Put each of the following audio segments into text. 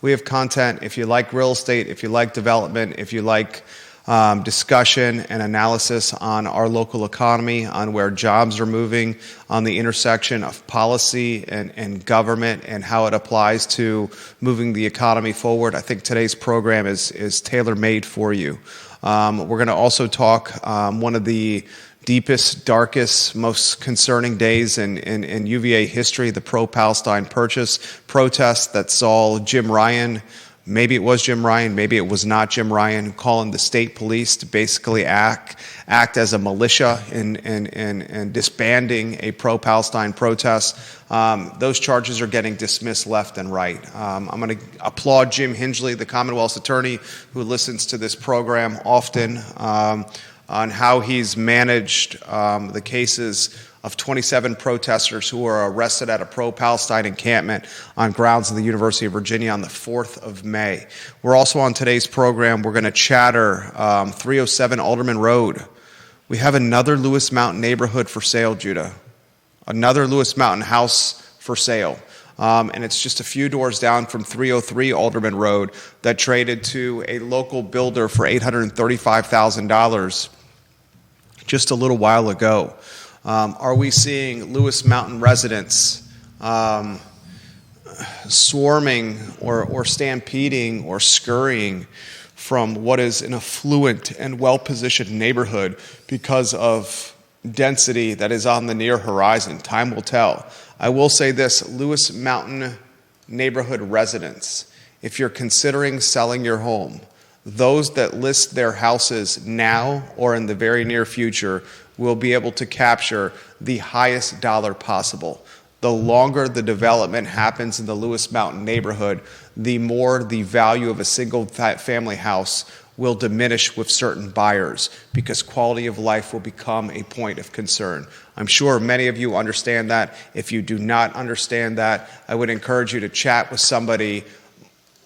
We have content if you like real estate, if you like development, if you like discussion and analysis on our local economy, on where jobs are moving, on the intersection of policy and government and how it applies to moving the economy forward. I think today's program is tailor-made for you. We're going to also talk one of the deepest, darkest, most concerning days in UVA history, the pro-Palestine protest that saw Jim Ryan. Maybe it was Jim Ryan, maybe it was not Jim Ryan, calling the state police to basically act as a militia and disbanding a pro-Palestine protest. Those charges are getting dismissed left and right. I'm going to applaud Jim Hingley, the Commonwealth's attorney, who listens to this program often, on how he's managed the cases of 27 protesters who were arrested at a pro-Palestine encampment on grounds of the University of Virginia on the 4th of May. We're also on today's program, we're going to chatter 307 Alderman Rd. We have another Lewis Mtn neighborhood for sale, Judah. Another Lewis Mtn house for sale. And it's just a few doors down from 303 Alderman Rd that traded to a local builder for $835,000 just a little while ago. Are we seeing Lewis Mtn residents swarming or stampeding or scurrying from what is an affluent and well-positioned neighborhood because of density that is on the near horizon? Time will tell. I will say this, Lewis Mtn neighborhood residents, if you're considering selling your home, those that list their houses now or in the very near future will be able to capture the highest dollar possible. The longer the development happens in the Lewis Mtn neighborhood, the more the value of a single family house will diminish with certain buyers because quality of life will become a point of concern. I'm sure many of you understand that. If you do not understand that, I would encourage you to chat with somebody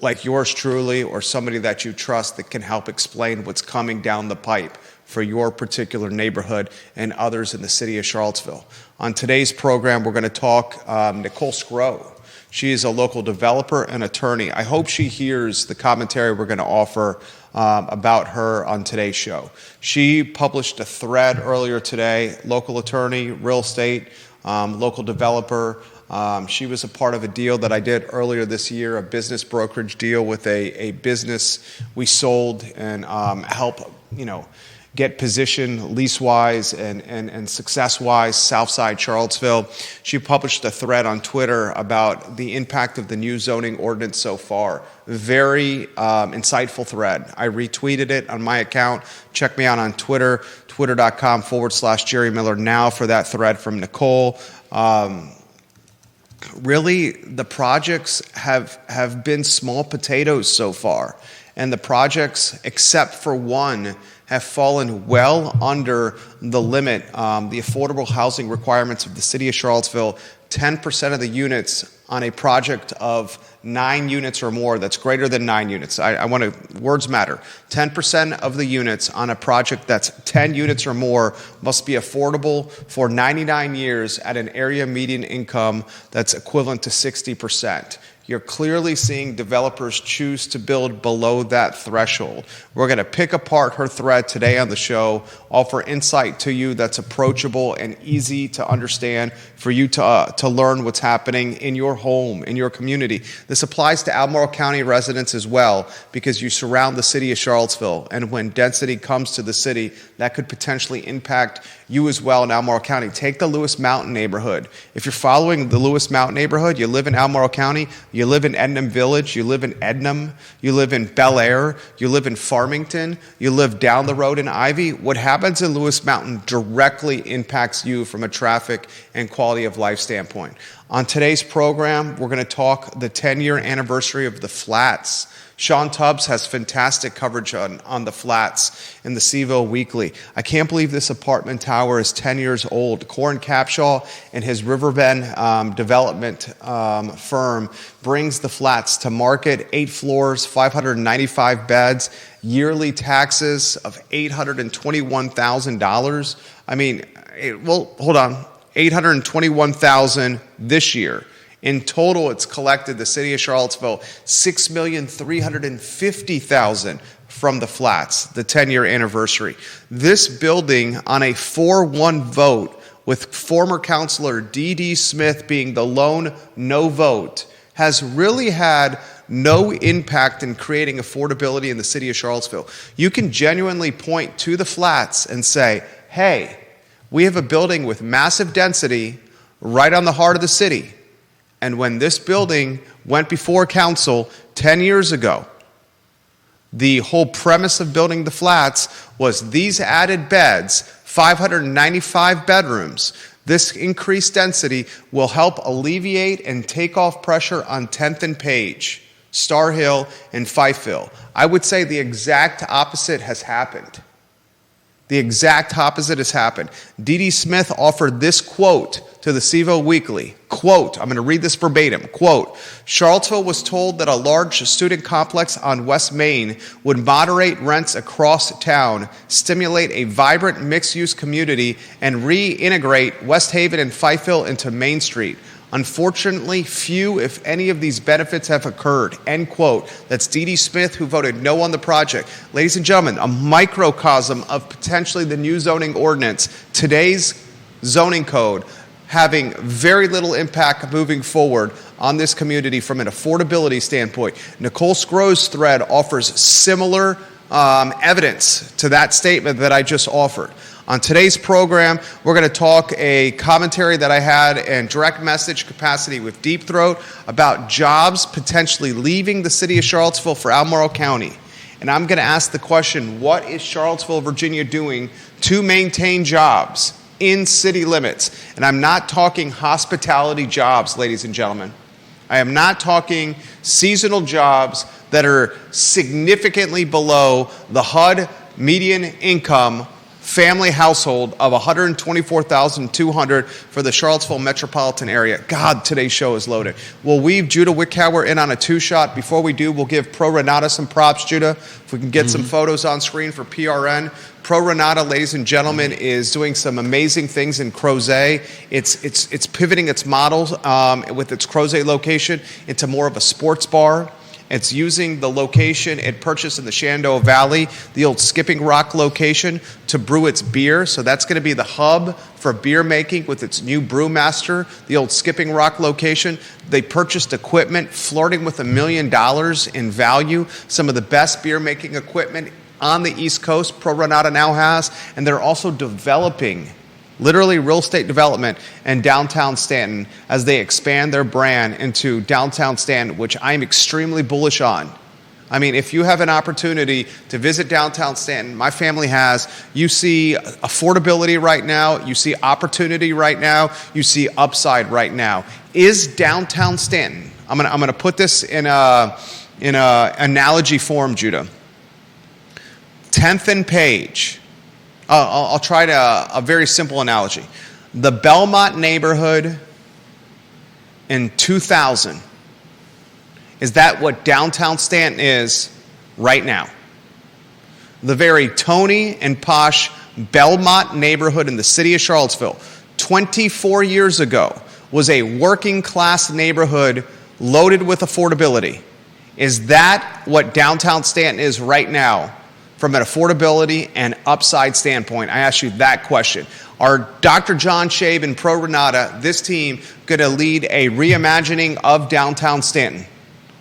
like yours truly or somebody that you trust that can help explain what's coming down the pipe for your particular neighborhood and others in the city of Charlottesville. On today's program, we're going to talk Nicole Scro. She is a local developer and attorney. I hope she hears the commentary we're going to offer about her on today's show. She published a thread earlier today, local attorney, real estate, local developer. She was a part of a deal that I did earlier this year, a business brokerage deal with a business we sold and help, get position lease-wise and success-wise, Southside Charlottesville. She published a thread on Twitter about the impact of the new zoning ordinance so far. Very insightful thread. I retweeted it on my account. Check me out on Twitter, twitter.com/Jerry Miller now for that thread from Nicole. Really, the projects have been small potatoes so far. And the projects, except for one, have fallen well under the limit, the affordable housing requirements of the city of Charlottesville. 10% of the units on a project of 9 units or more, that's greater than 9 units. I want to, words matter. 10% of the units on a project that's 10 units or more must be affordable for 99 years at an area median income that's equivalent to 60%. You're clearly seeing developers choose to build below that threshold. We're going to pick apart her thread today on the show, offer insight to you that's approachable and easy to understand for you to learn what's happening in your home, in your community. This applies to Albemarle County residents as well because you surround the city of Charlottesville, and when density comes to the city, that could potentially impact you as well in Albemarle County. Take the Lewis Mtn neighborhood. If you're following the Lewis Mtn neighborhood, you live in Albemarle County, you live in Ednam Village, you live in Ednam, you live in Bel Air, you live in Farmington, you live down the road in Ivy. What happens in Lewis Mtn directly impacts you from a traffic and quality of life standpoint. On today's program, we're going to talk the 10-year anniversary of the Flats. Sean Tubbs has fantastic coverage on the Flats in the CVille Weekly. I can't believe this apartment tower is 10 years old. Corin Capshaw and his Riverbend development firm brings the Flats to market, 8 floors, 595 beds, yearly taxes of $821,000. I mean, hold on, $821,000 this year In total, it's collected the city of Charlottesville $6,350,000 from the flats, the 10-year anniversary. This building, on a 4-1 vote, with former councilor D.D. Smith being the lone no vote, has really had no impact in creating affordability in the city of Charlottesville. You can genuinely point to the flats and say, hey, we have a building with massive density right on the heart of the city. And when this building went before council 10 years ago, the whole premise of building the flats was these added beds, 595 bedrooms, this increased density will help alleviate and take off pressure on 10th and Page, Star Hill, and Fifeville. I would say the exact opposite has happened. The exact opposite has happened. D.D. Smith offered this quote to the CVille Weekly. Quote, I'm going to read this verbatim. Quote, Charlottesville was told that a large student complex on West Main would moderate rents across town, stimulate a vibrant mixed-use community, and reintegrate West Haven and Fifeville into Main Street. Unfortunately, few, if any, of these benefits have occurred. End quote. That's D.D. Smith, who voted no on the project. Ladies and gentlemen, a microcosm of potentially the new zoning ordinance, today's zoning code, having very little impact moving forward on this community from an affordability standpoint. Nicole Scro's thread offers similar evidence to that statement that I just offered. On today's program, we're going to talk a commentary that I had in direct message capacity with Deep Throat about jobs potentially leaving the city of Charlottesville for Albemarle County. And I'm going to ask the question, what is Charlottesville, Virginia doing to maintain jobs in city limits? And I'm not talking hospitality jobs, ladies and gentlemen. I am not talking seasonal jobs that are significantly below the HUD median income family household of $124,200 for the Charlottesville metropolitan area. God, today's show is loaded. We'll weave Judah Wickhauer in on a two-shot. Before we do, we'll give Pro Renata some props, Judah. If we can get some photos on screen for PRN. Pro Renata, ladies and gentlemen, is doing some amazing things in Crozet. It's pivoting its models with its Crozet location into more of a sports bar. It's using the location it purchased in the Shenandoah Valley, the old Skipping Rock location, to brew its beer. So that's going to be the hub for beer making with its new brewmaster, the old Skipping Rock location. They purchased equipment flirting with $1 million in value, some of the best beer making equipment on the East Coast Pro Renata now has, and they're also developing literally real estate development in downtown Stanton as they expand their brand into downtown Stanton, which I'm extremely bullish on. I mean, if you have an opportunity to visit downtown Stanton, my family has, you see affordability right now, you see opportunity right now, you see upside right now. Is downtown Stanton, I'm gonna put this in a analogy form, Judah. 10th and Page. I'll try a very simple analogy. The Belmont neighborhood in 2000, is that what downtown Stanton is right now? The very Tony and posh Belmont neighborhood in the city of Charlottesville 24 years ago was a working class neighborhood loaded with affordability. Is that what downtown Stanton is right now? From an affordability and upside standpoint, I ask you that question. Are Dr. John Shabe and Pro Renata, this team, going to lead a reimagining of downtown Stanton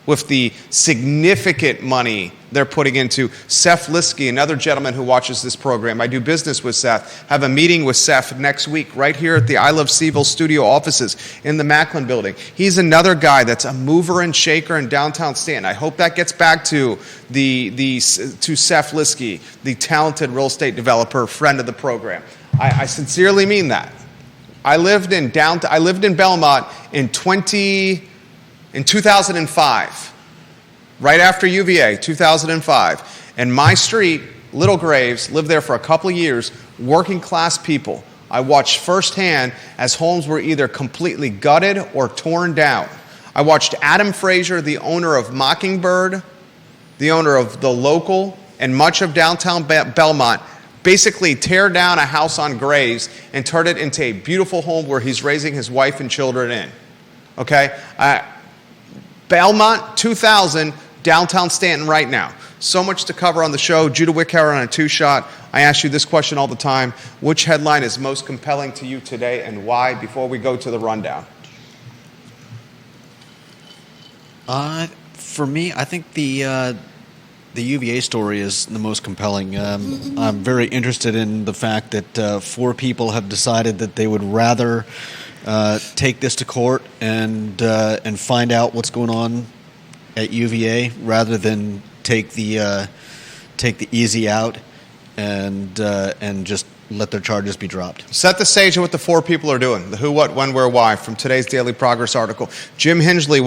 with the significant money they're putting into? Seth Liskey, another gentleman who watches this program, I do business with Seth, have a meeting with Seth next week right here at the I Love CVille studio offices in the Macklin building. He's another guy that's a mover and shaker in downtown Stanton. I hope that gets back to to Seth Liskey, the talented real estate developer, friend of the program. I sincerely mean that. I lived in Belmont in 2005, right after UVA, 2005. And my street, Little Graves, lived there for a couple of years, working class people. I watched firsthand as homes were either completely gutted or torn down. I watched Adam Frazier, the owner of Mockingbird, the owner of The Local, and much of downtown Belmont, basically tear down a house on Graves and turn it into a beautiful home where he's raising his wife and children in. Okay? Belmont, 2000, downtown Stanton right now. So much to cover on the show. Judah Wickhauer on a two-shot. I ask you this question all the time. Which headline is most compelling to you today and why, before we go to the rundown? For me, I think the UVA story is the most compelling. I'm very interested in the fact that 4 people have decided that they would rather take this to court and find out what's going on at UVA rather than take the easy out and just let their charges be dropped. Set the stage of what the 4 people are doing. The who, what, when, where, why from today's Daily Progress article. Jim Hingley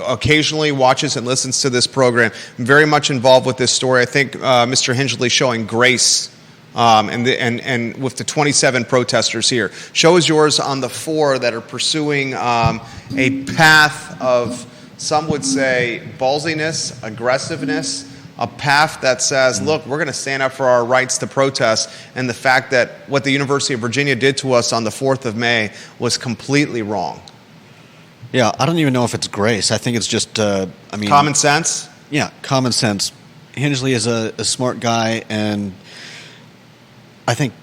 occasionally watches and listens to this program. I'm very much involved with this story. I think Mr. Hingley showing grace and with the 27 protesters here. Show is yours on the 4 that are pursuing a path of, some would say, ballsiness, aggressiveness, a path that says, look, we're going to stand up for our rights to protest, and the fact that what the University of Virginia did to us on the 4th of May was completely wrong. Yeah, I don't even know if it's grace. I think it's just, common sense? Yeah, common sense. Hingley is a smart guy, and I think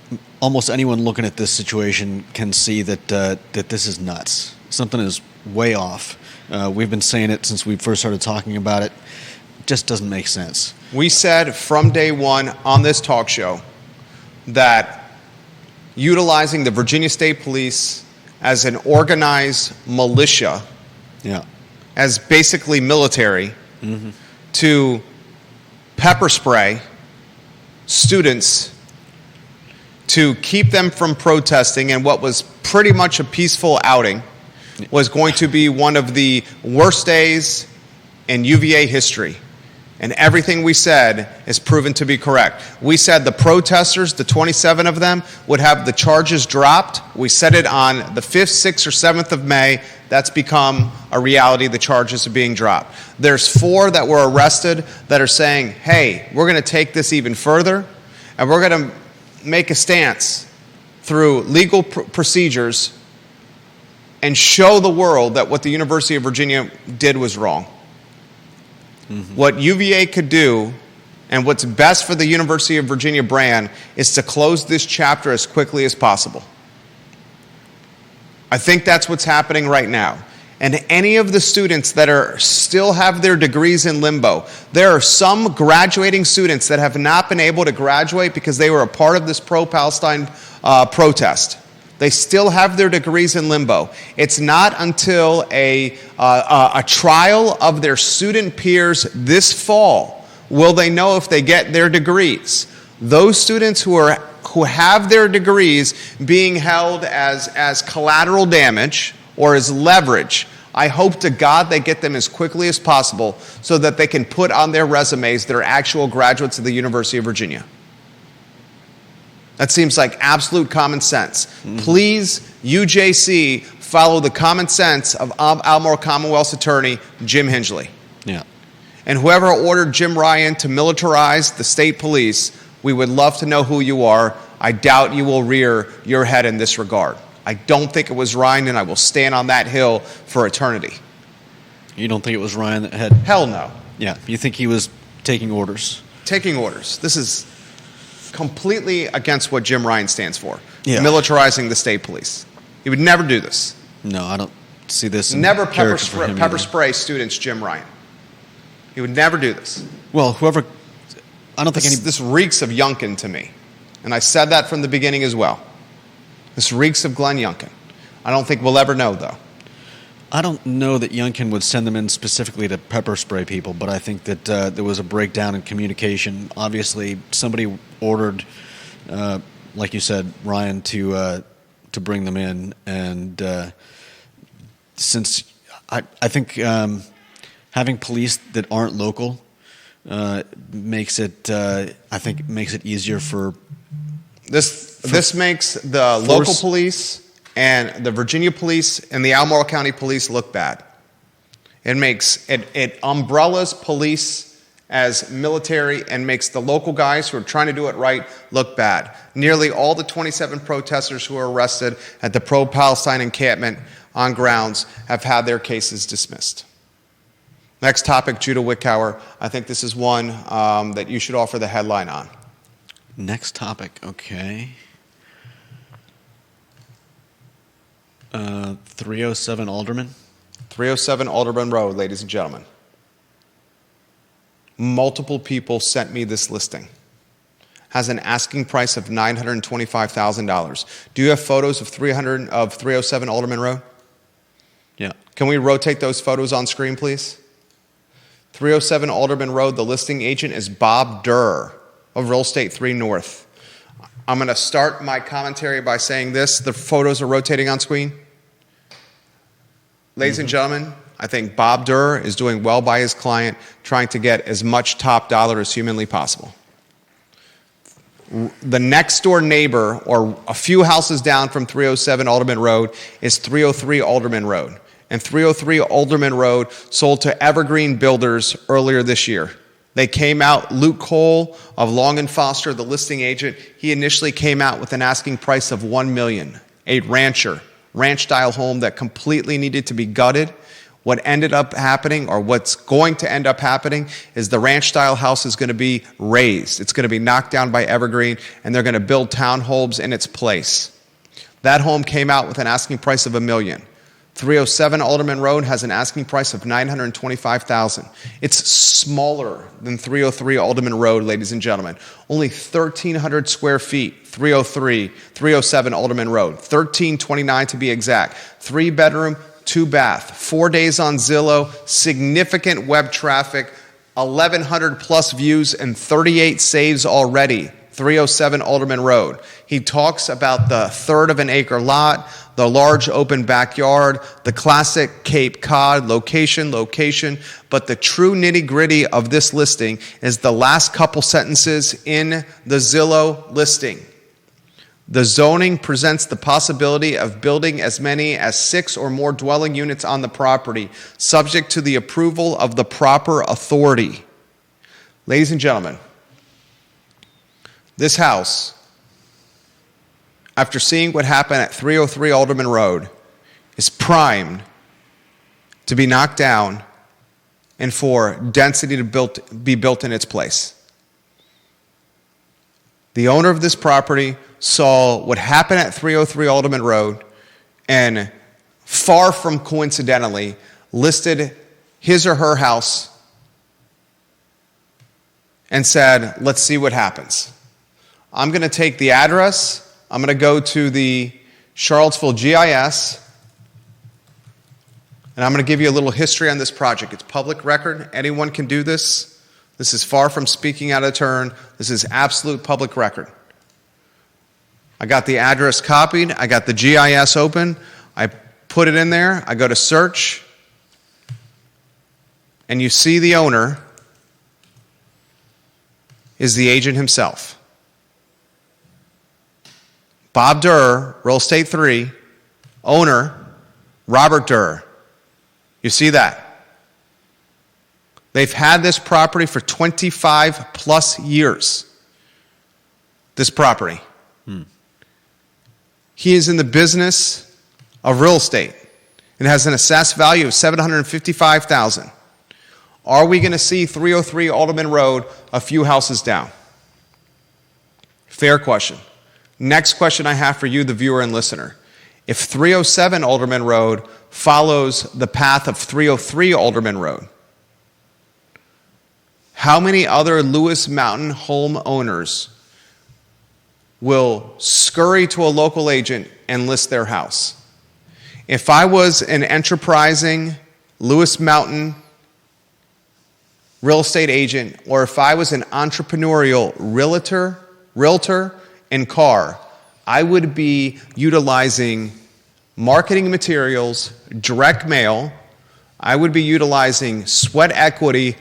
almost anyone looking at this situation can see that this is nuts. Something is way off. We've been saying it since we first started talking about it. Just doesn't make sense. We said from day one on this talk show that utilizing the Virginia State Police as an organized militia, as basically military, to pepper spray students to keep them from protesting in what was pretty much a peaceful outing was going to be one of the worst days in UVA history. And everything we said is proven to be correct. We said the protesters, the 27 of them, would have the charges dropped. We said it on the 5th, 6th, or 7th of May. That's become a reality. The charges are being dropped. There's 4 that were arrested that are saying, hey, we're going to take this even further, and we're going to make a stance through legal procedures and show the world that what the University of Virginia did was wrong. What UVA could do, and what's best for the University of Virginia brand, is to close this chapter as quickly as possible. I think that's what's happening right now. And any of the students that are still have their degrees in limbo, there are some graduating students that have not been able to graduate because they were a part of this pro-Palestine protest. They still have their degrees in limbo. It's not until a trial of their student peers this fall will they know if they get their degrees. Those students who have their degrees being held as collateral damage or as leverage, I hope to God they get them as quickly as possible so that they can put on their resumes they're actual graduates of the University of Virginia. That seems like absolute common sense. Please, UJC, follow the common sense of Albemarle Commonwealth's attorney, Jim Hingley. Yeah. And whoever ordered Jim Ryan to militarize the state police, we would love to know who you are. I doubt you will rear your head in this regard. I don't think it was Ryan, and I will stand on that hill for eternity. You don't think it was Ryan that had... Hell no. Yeah, you think he was taking orders? Taking orders. This is completely against what Jim Ryan stands for. Yeah. Militarizing the state police. He would never do this. No, I don't see this. Never pepper spray students, Jim Ryan. He would never do this. Well, whoever... I don't think This reeks of Youngkin to me. And I said that from the beginning as well. This reeks of Glenn Youngkin. I don't think we'll ever know, though. I don't know that Youngkin would send them in specifically to pepper spray people, but I think that there was a breakdown in communication. Obviously, somebody ordered, like you said, Ryan to bring them in, and since I think having police that aren't local makes it easier for this makes the local police and the Virginia police and the Albemarle County police look bad. It makes it umbrellas police as military and makes the local guys who are trying to do it right look bad. Nearly all the 27 protesters who were arrested at the pro-Palestine encampment on grounds have had their cases dismissed. Next topic, Judah Wickower. I think this is one that you should offer the headline on. Next topic, okay. 307 Alderman. 307 Alderman Road, ladies and gentlemen. Multiple people sent me this listing. Has an asking price of $925,000. Do you have photos of 307 Alderman Road? Yeah. Can we rotate those photos on screen, please? 307 Alderman Road, the listing agent is Bob Durr of Real Estate 3 North. I'm going to start my commentary by saying this. The photos are rotating on screen. Ladies and gentlemen, I think Bob Durr is doing well by his client, trying to get as much top dollar as humanly possible. The next door neighbor, or a few houses down from 307 Alderman Road, is 303 Alderman Road. And 303 Alderman Road sold to Evergreen Builders earlier this year. They came out, Luke Cole of Long and Foster, the listing agent, he initially came out with an asking price of $1 million, a ranch-style home that completely needed to be gutted. What ended up happening, or what's going to end up happening, is the ranch-style house is going to be razed. It's going to be knocked down by Evergreen, and they're going to build townhomes in its place. That home came out with an asking price of $1 million. 307 Alderman Road has an asking price of $925,000. It's smaller than 303 Alderman Road, ladies and gentlemen. Only 1,300 square feet, 307 Alderman Road. 1,329 to be exact. 3-bedroom, 2-bath. 4 days on Zillow, significant web traffic, 1,100 plus views, and 38 saves already. 307 Alderman Road. He talks about the third of an acre lot, the large open backyard, the classic Cape Cod location, but the true nitty-gritty of this listing is the last couple sentences in the Zillow listing. The zoning presents the possibility of building as many as 6 or more dwelling units on the property, subject to the approval of the proper authority. Ladies and gentlemen, this house, after seeing what happened at 303 Alderman Road, is primed to be knocked down and for density to be built in its place. The owner of this property saw what happened at 303 Alderman Road and, far from coincidentally, listed his or her house and said, let's see what happens. I'm going to take the address, I'm going to go to the Charlottesville GIS, and I'm going to give you a little history on this project. It's public record. Anyone can do this. This is far from speaking out of turn. This is absolute public record. I got the address copied. I got the GIS open. I put it in there. I go to search, and you see the owner is the agent himself. Bob Durr, Real Estate 3, owner, Robert Durr. You see that? They've had this property for 25 plus years. This property. He is in the business of real estate. It has an assessed value of $755,000. Are we going to see 303 Alderman Road a few houses down? Fair question. Next question I have for you, the viewer and listener. If 307 Alderman Road follows the path of 303 Alderman Road, how many other Lewis Mtn home owners will scurry to a local agent and list their house? If I was an enterprising Lewis Mtn real estate agent, or if I was an entrepreneurial realtor and car, I would be utilizing marketing materials, direct mail. I would be utilizing sweat equity,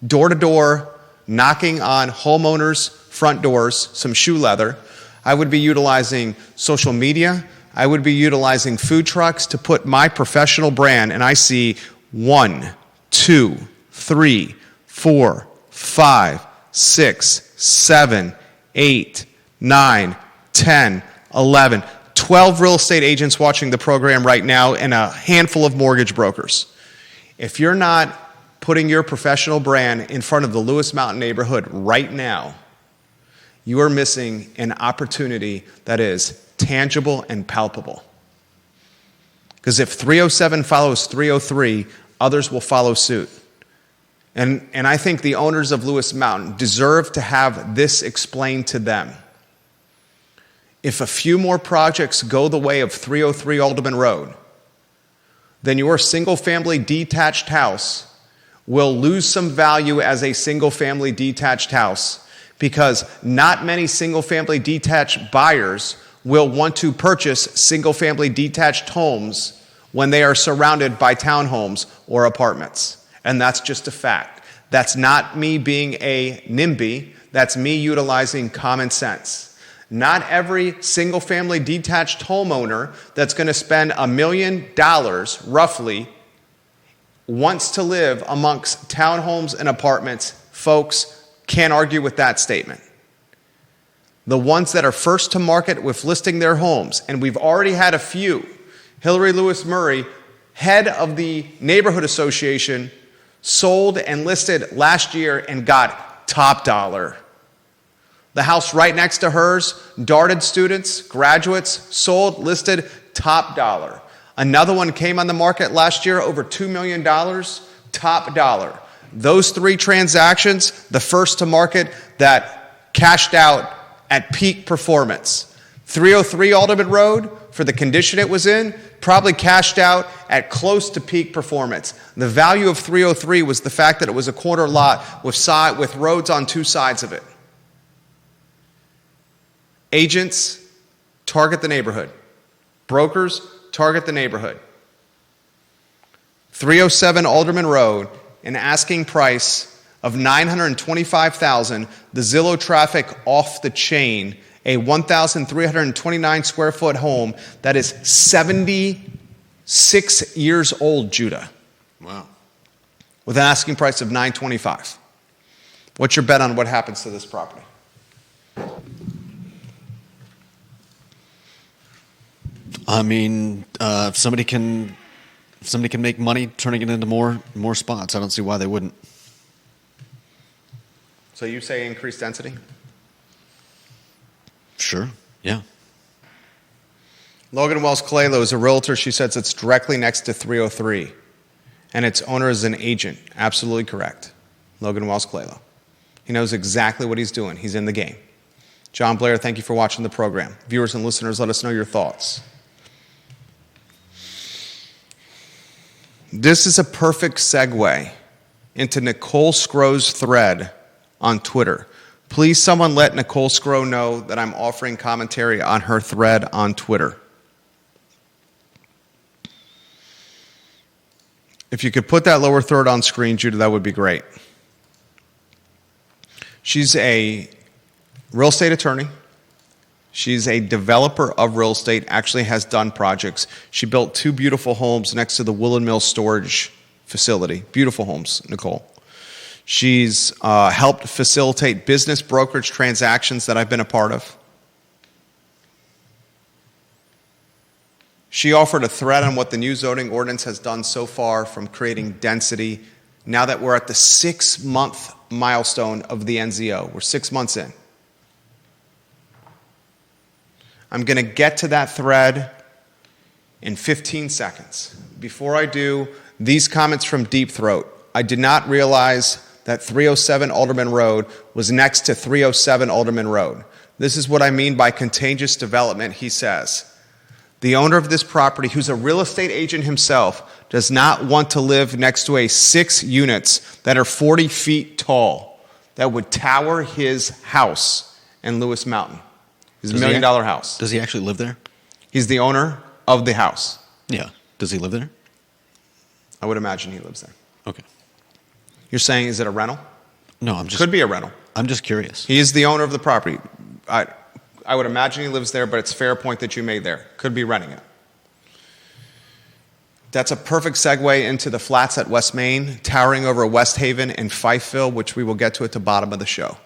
door-to-door, knocking on homeowners' front doors, some shoe leather. I would be utilizing social media. I would be utilizing food trucks to put my professional brand, and I see 1, 2, 3, 4, 5, 6, 7, 8, 9, 10, 11, 12 real estate agents watching the program right now and a handful of mortgage brokers. If you're not putting your professional brand in front of the Lewis Mtn neighborhood right now, you are missing an opportunity that is tangible and palpable. Because if 307 follows 303, others will follow suit. And I think the owners of Lewis Mtn deserve to have this explained to them. If a few more projects go the way of 303 Alderman Road, then your single-family detached house will lose some value as a single-family detached house because not many single-family detached buyers will want to purchase single-family detached homes when they are surrounded by townhomes or apartments. And that's just a fact. That's not me being a NIMBY. That's me utilizing common sense. Not every single-family detached homeowner that's going to spend $1 million, roughly, wants to live amongst townhomes and apartments. Folks, can't argue with that statement. The ones that are first to market with listing their homes, and we've already had a few. Hillary Lewis Murray, head of the neighborhood association, sold and listed last year and got top dollar. The house right next to hers, Darted students, graduates, sold, listed, top dollar. Another one came on the market last year, over $2 million, top dollar. Those three transactions, the first to market that cashed out at peak performance. 303 Alderman Road, for the condition it was in, probably cashed out at close to peak performance. The value of 303 was the fact that it was a corner lot with roads on two sides of it. Agents, target the neighborhood. Brokers, target the neighborhood. 307 Alderman Road, an asking price of $925,000, the Zillow traffic off the chain, a 1,329 square foot home that is 76 years old, Judah. Wow. With an asking price of $925,000. What's your bet on what happens to this property? I mean, if somebody can make money turning it into more spots, I don't see why they wouldn't. So you say increased density? Sure. Yeah. Logan Wells Claylo is a realtor. She says it's directly next to 303, and its owner is an agent. Absolutely correct. Logan Wells Claylo. He knows exactly what he's doing. He's in the game. John Blair, thank you for watching the program. Viewers and listeners, let us know your thoughts. This is a perfect segue into Nicole Scro's thread on Twitter. Please, someone let Nicole Scro know that I'm offering commentary on her thread on Twitter. If you could put that lower third on screen, Judah, that would be great. She's a real estate attorney. She's a developer of real estate, actually has done projects. She built 2 beautiful homes next to the Willen Mill storage facility. Beautiful homes, Nicole. She's helped facilitate business brokerage transactions that I've been a part of. She offered a thread on what the new zoning ordinance has done so far from creating density. Now that we're at the 6-month milestone of the NZO, we're 6 months in. I'm going to get to that thread in 15 seconds. Before I do, these comments from Deep Throat. I did not realize that 307 Alderman Road was next to 307 Alderman Road. This is what I mean by contagious development, he says. The owner of this property, who's a real estate agent himself, does not want to live next to 6 units that are 40 feet tall that would tower his house in Lewis Mtn. His $1 million house. Does he actually live there? He's the owner of the house. Yeah. Does he live there? I would imagine he lives there. Okay. You're saying, is it a rental? No, Could be a rental. I'm just curious. He is the owner of the property. I would imagine he lives there, but it's a fair point that you made there. Could be renting it. That's a perfect segue into the flats at West Main, towering over West Haven and Fifeville, which we will get to at the bottom of the show.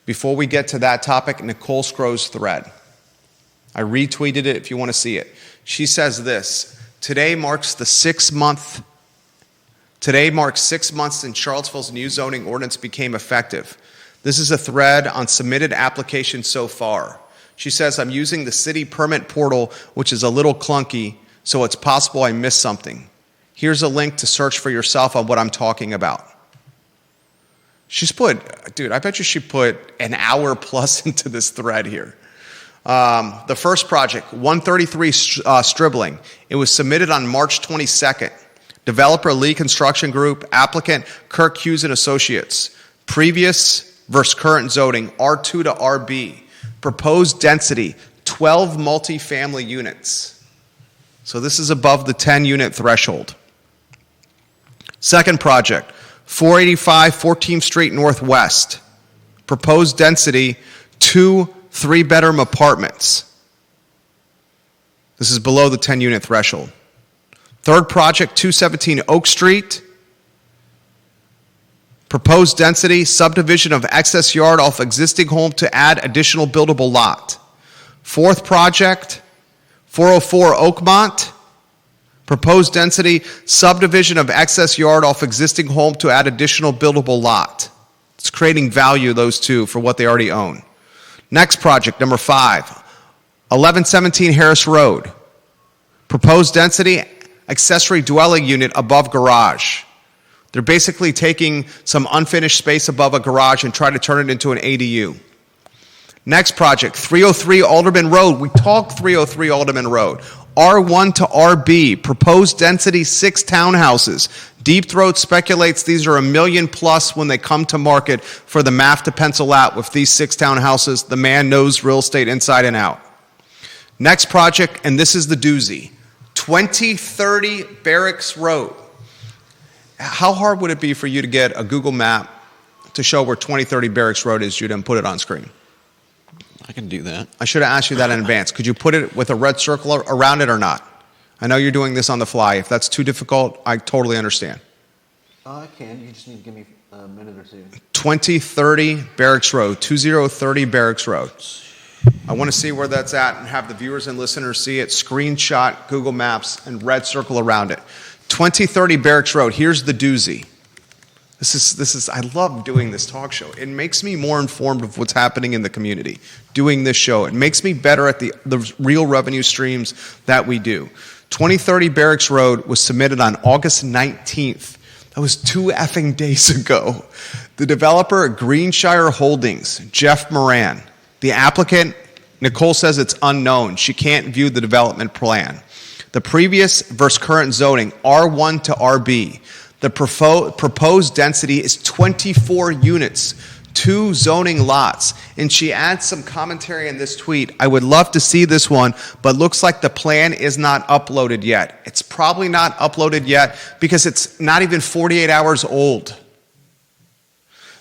Before we get to that topic, Nicole Scro's thread. I retweeted it if you want to see it. She says this: Today marks 6 months since Charlottesville's new zoning ordinance became effective. This is a thread on submitted applications so far. She says, I'm using the city permit portal, which is a little clunky, so it's possible I missed something. Here's a link to search for yourself on what I'm talking about. She's put, dude, I bet you she put an hour plus into this thread here. The first project, 133 Stribling. It was submitted on March 22nd. Developer Lee Construction Group, applicant Kirk Hughes and Associates. Previous versus current zoning, R2 to RB. Proposed density, 12 multifamily units. So this is above the 10-unit threshold. Second project, 485 14th Street Northwest. Proposed density, 2 3-bedroom apartments. This is below the 10-unit threshold. Third project, 217 Oak Street. Proposed density, subdivision of excess yard off existing home to add additional buildable lot. Fourth project, 404 Oakmont. Proposed density, subdivision of excess yard off existing home to add additional buildable lot. It's creating value, those two, for what they already own. Next project, number 5, 1117 Harris Road. Proposed density, accessory dwelling unit above garage. They're basically taking some unfinished space above a garage and try to turn it into an ADU. Next project, 303 Alderman Road. We talked 303 Alderman Road. R1 to RB, proposed density 6 townhouses. Deep Throat speculates these are $1 million plus when they come to market for the math to pencil out with these 6 townhouses. The man knows real estate inside and out. Next project, and this is the doozy, 2030 Barracks Road. How hard would it be for you to get a Google map to show where 2030 Barracks Road is, Judah, and put it on screen? I can do that. I should have asked you that in advance. Could you put it with a red circle around it or not? I know you're doing this on the fly. If that's too difficult, I totally understand. I can. You just need to give me a minute or two. 2030 Barracks Road, 2030 Barracks Road. I want to see where that's at and have the viewers and listeners see it. Screenshot Google Maps and red circle around it. 2030 Barracks Road. Here's the doozy. This is. I love doing this talk show. It makes me more informed of what's happening in the community. Doing this show, it makes me better at the real revenue streams that we do. 2030 Barracks Road was submitted on August 19th. That was 2 effing days ago. The developer, Greenshire Holdings, Jeff Moran. The applicant, Nicole says it's unknown. She can't view the development plan. The previous versus current zoning, R1 to RB. The proposed density is 24 units, 2 zoning lots. And she adds some commentary in this tweet. I would love to see this one, but looks like the plan is not uploaded yet. It's probably not uploaded yet because it's not even 48 hours old.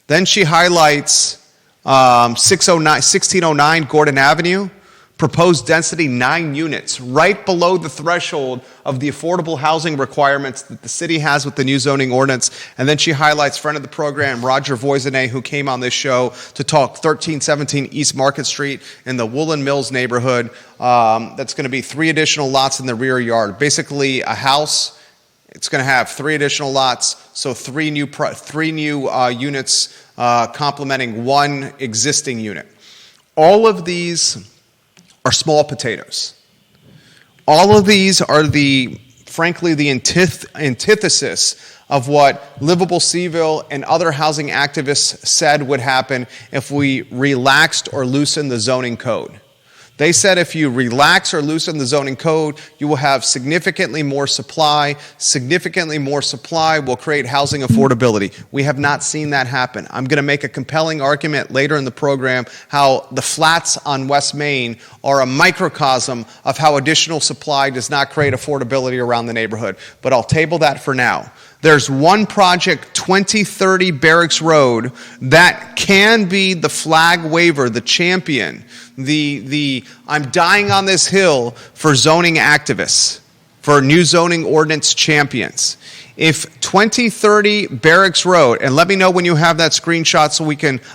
Then she highlights 1609 Gordon Avenue. Proposed density 9 units, right below the threshold of the affordable housing requirements that the city has with the new zoning ordinance. And then she highlights friend of the program, Roger Voisinay, who came on this show to talk 1317 East Market Street in the Woolen Mills neighborhood. That's going to be 3 additional lots in the rear yard. Basically, a house. It's going to have 3 additional lots, so 3 new units complementing 1 existing unit. All of these are small potatoes. All of these are frankly the antithesis of what Livable CVille and other housing activists said would happen if we relaxed or loosened the zoning code. They said if you relax or loosen the zoning code, you will have significantly more supply. Significantly more supply will create housing affordability. We have not seen that happen. I'm going to make a compelling argument later in the program how the flats on West Main are a microcosm of how additional supply does not create affordability around the neighborhood. But I'll table that for now. There's one project, 2030 Barracks Road, that can be the flag waver, the champion, the I'm dying on this hill for zoning activists, for new zoning ordinance champions. If 2030 Barracks Road, and let me know when you have that screenshot so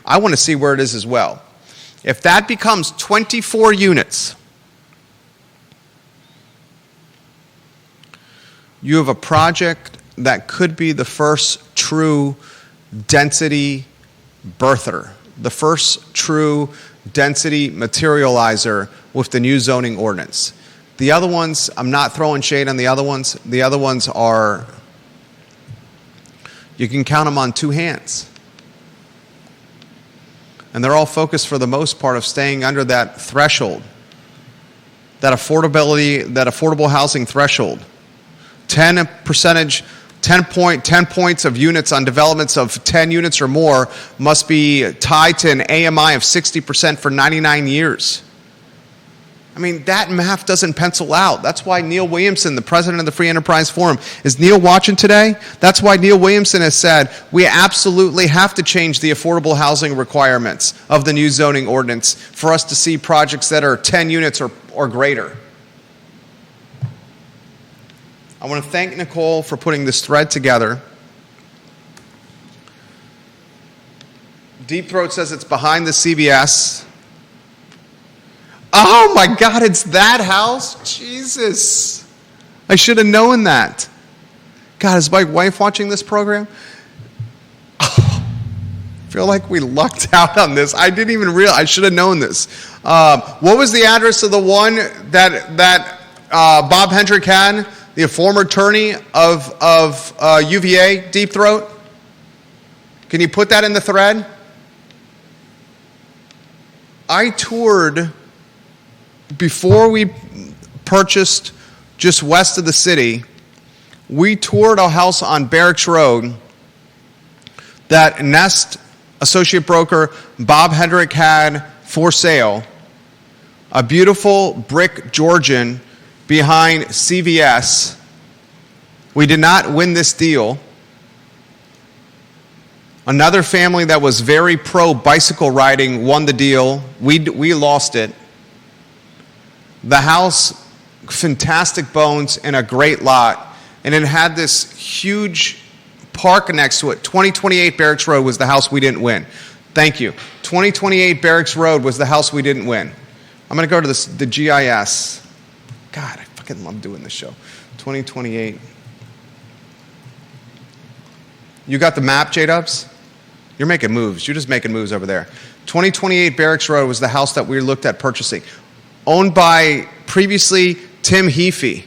I want to see where it is as well. If that becomes 24 units, you have a project that could be the first true density birther, the first true density materializer with the new zoning ordinance. The other ones, I'm not throwing shade on the other ones. The other ones are, you can count them on two hands. And they're all focused for the most part of staying under that threshold, that affordable housing threshold. 10 points of units on developments of 10 units or more must be tied to an AMI of 60% for 99 years. I mean, that math doesn't pencil out. That's why Neil Williamson, the president of the Free Enterprise Forum, is Neil watching today? That's why Neil Williamson has said we absolutely have to change the affordable housing requirements of the new zoning ordinance for us to see projects that are 10 units or greater. I want to thank Nicole for putting this thread together. Deep Throat says it's behind the CVS. Oh my God, it's that house? Jesus. I should have known that. God, is my wife watching this program? Oh, I feel like we lucked out on this. I didn't even realize. I should have known this. What was the address of the one that Bob Hendrick had, the former attorney of UVA, Deep Throat? Can you put that in the thread? I toured, before we purchased just west of the city, we toured a house on Barracks Road that Nest associate broker Bob Hendrick had for sale. A beautiful brick Georgian behind CVS. We did not win this deal. Another family that was very pro bicycle riding won the deal. We lost it. The house, fantastic bones and a great lot. And it had this huge park next to it. 2028 Barracks Road was the house we didn't win. Thank you. 2028 Barracks Road was the house we didn't win. I'm going to go to the GIS. God, I fucking love doing this show. 2028. You got the map, J-Dubs? You're making moves. You're just making moves over there. 2028 Barracks Road was the house that we looked at purchasing. Owned by, previously, Tim Heafy.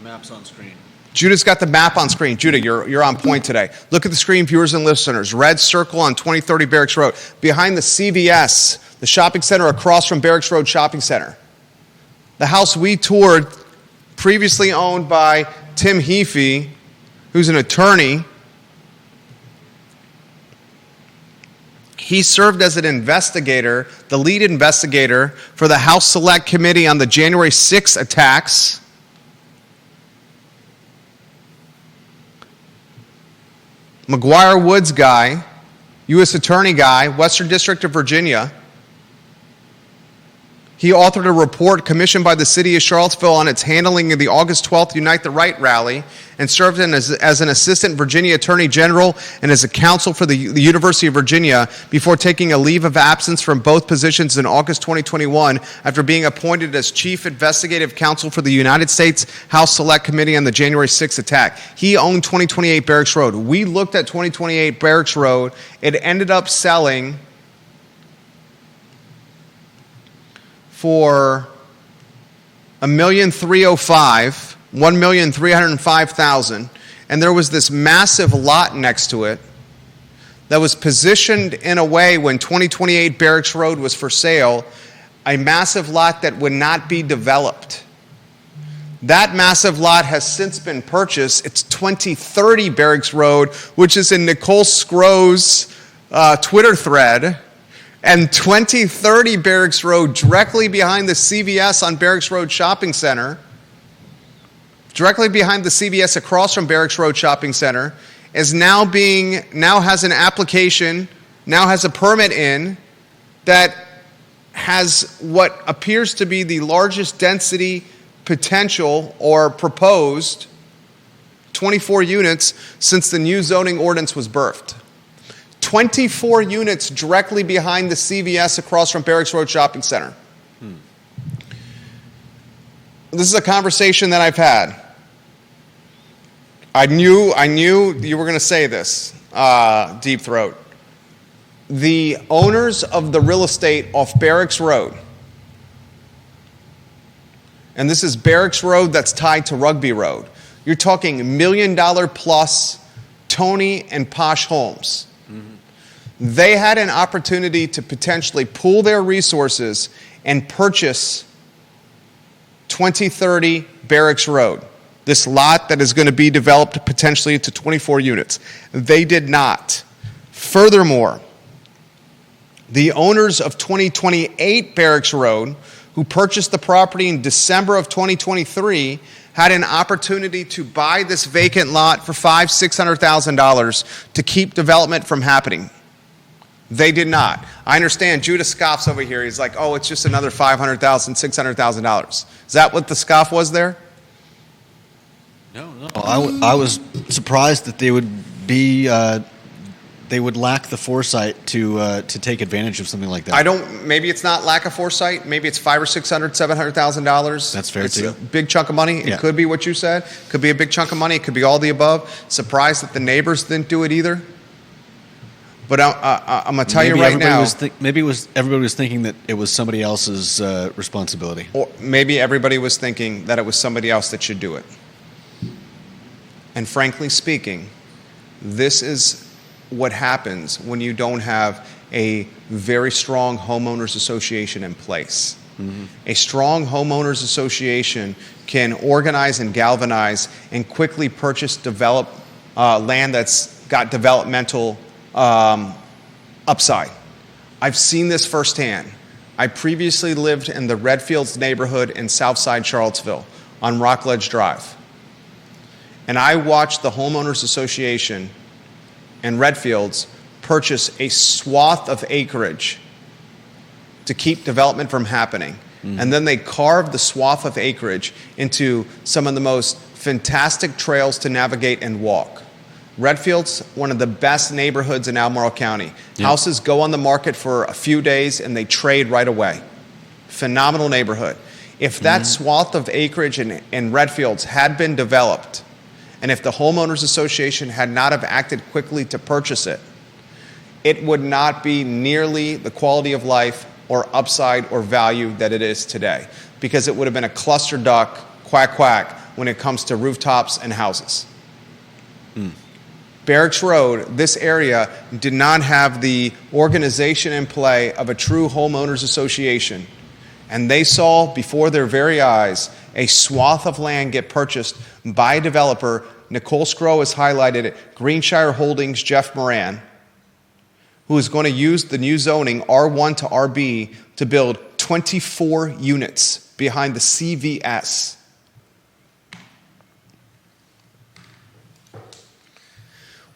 Maps on screen. Judah's got the map on screen. Judah, you're on point today. Look at the screen, viewers and listeners. Red circle on 2030 Barracks Road. Behind the CVS, the shopping center across from Barracks Road Shopping Center. The house we toured, previously owned by Tim Heafy, who's an attorney. He served as an investigator, the lead investigator for the House Select Committee on the January 6th attacks. McGuire Woods guy, U.S. Attorney guy, Western District of Virginia. He authored a report commissioned by the city of Charlottesville on its handling of the August 12th Unite the Right rally and served as an assistant Virginia Attorney General and as a counsel for the University of Virginia before taking a leave of absence from both positions in August 2021 after being appointed as Chief Investigative Counsel for the United States House Select Committee on the January 6th attack. He owned 2028 Barracks Road. We looked at 2028 Barracks Road. It ended up selling for $1,305,000, and there was this massive lot next to it that was positioned in a way when 2028 Barracks Road was for sale, a massive lot that would not be developed. That massive lot has since been purchased. It's 2030 Barracks Road, which is in Nicole Scro's Twitter thread. And 2030 Barracks Road, directly behind the CVS on Barracks Road Shopping Center, directly behind the CVS across from Barracks Road Shopping Center, is now has an application, now has a permit in that has what appears to be the largest density potential or proposed 24 units since the new zoning ordinance was birthed. 24 units directly behind the CVS across from Barracks Road Shopping Center. This is a conversation that I've had. I knew you were going to say this, Deep Throat. The owners of the real estate off Barracks Road, and this is Barracks Road that's tied to Rugby Road. You're talking $1 million plus Tony and Posh homes. Mm-hmm. They had an opportunity to potentially pool their resources and purchase 2030 Barracks Road, this lot that is going to be developed potentially into 24 units. They did not. Furthermore, the owners of 2028 Barracks Road, who purchased the property in December of 2023, had an opportunity to buy this vacant lot for $500,000-$600,000 to keep development from happening. They did not. I understand Judah scoffs over here. He's like, oh, it's just another $500,000, $600,000. Is that what the scoff was there? No. I was surprised that they would be they would lack the foresight to take advantage of something like that. Maybe it's not lack of foresight. Maybe it's $500,000 or $600,000, $700,000. That's fair too. It's a big chunk of money. Yeah. It could be what you said. Could be a big chunk of money. It could be all the above. Surprised that the neighbors didn't do it either. But I'm going to tell you right now. Maybe everybody was thinking that it was somebody else's responsibility. Or maybe everybody was thinking that it was somebody else that should do it. And frankly speaking, this is what happens when you don't have a very strong homeowners association in place. Mm-hmm. A strong homeowners association can organize and galvanize and quickly purchase, develop land that's got developmental upside. I've seen this firsthand. I previously lived in the Redfields neighborhood in Southside Charlottesville on Rockledge Drive. And I watched the homeowners association and Redfields purchase a swath of acreage to keep development from happening. Mm. And then they carved the swath of acreage into some of the most fantastic trails to navigate and walk. Redfield's one of the best neighborhoods in Albemarle County. Yeah. Houses go on the market for a few days and they trade right away. Phenomenal neighborhood. If that swath of acreage in Redfields had been developed, and if the homeowners association had not have acted quickly to purchase it, it would not be nearly the quality of life or upside or value that it is today, because it would have been a cluster duck, quack, quack, when it comes to rooftops and houses. Mm. Barracks Road, this area, did not have the organization in play of a true homeowners association. And they saw before their very eyes a swath of land get purchased by a developer. Nicole Scro has highlighted it. Greenshire Holdings, Jeff Moran, who is going to use the new zoning R1 to RB to build 24 units behind the CVS.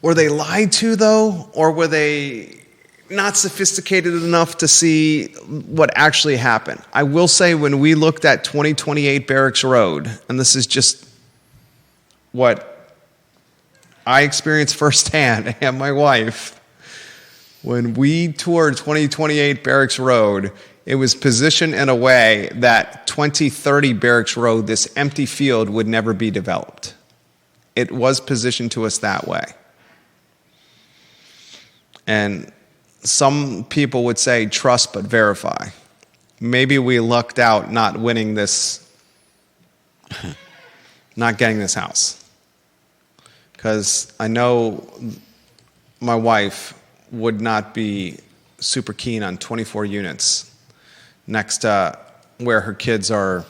Were they lied to, though, or were they not sophisticated enough to see what actually happened? I will say, when we looked at 2028 Barracks Road, and this is just what I experienced firsthand and my wife, when we toured 2028 Barracks Road, it was positioned in a way that 2030 Barracks Road, this empty field, would never be developed. It was positioned to us that way. And some people would say trust but verify. Maybe we lucked out not winning this, not getting this house. Because I know my wife would not be super keen on 24 units next to where her kids are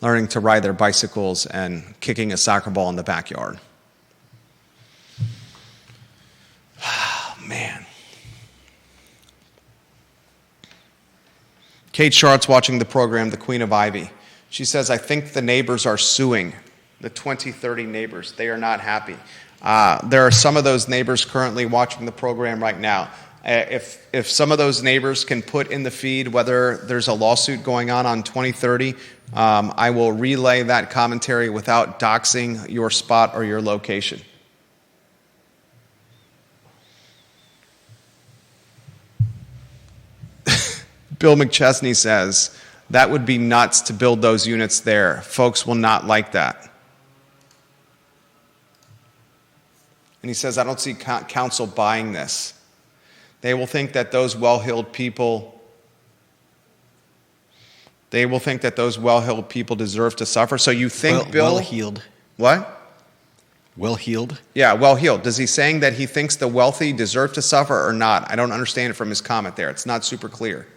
learning to ride their bicycles and kicking a soccer ball in the backyard. Man. Kate Shart's watching the program, The Queen of Ivy. She says, I think the neighbors are suing the 2030 neighbors. They are not happy. There are some of those neighbors currently watching the program right now. If some of those neighbors can put in the feed whether there's a lawsuit going on 2030, I will relay that commentary without doxing your spot or your location. Bill McChesney says, that would be nuts to build those units there. Folks will not like that. And he says, I don't see council buying this. They will think that those well-heeled people deserve to suffer. So you think, Bill? Well-heeled. What? Well-heeled? Yeah, well-heeled. Is he saying that he thinks the wealthy deserve to suffer or not? I don't understand it from his comment there. It's not super clear.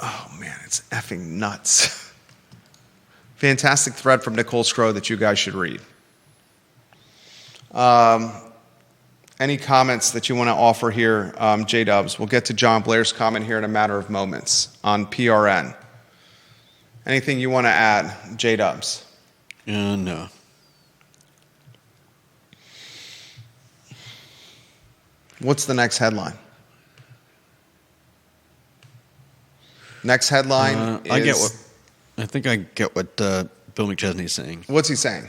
Oh, man, it's effing nuts. Fantastic thread from Nicole Scro that you guys should read. Any comments that you want to offer here, J-Dubs? We'll get to John Blair's comment here in a matter of moments on PRN. Anything you want to add, J-Dubs? No. What's the next headline? Next headline is... I think I get what Bill McChesney's saying. What's he saying?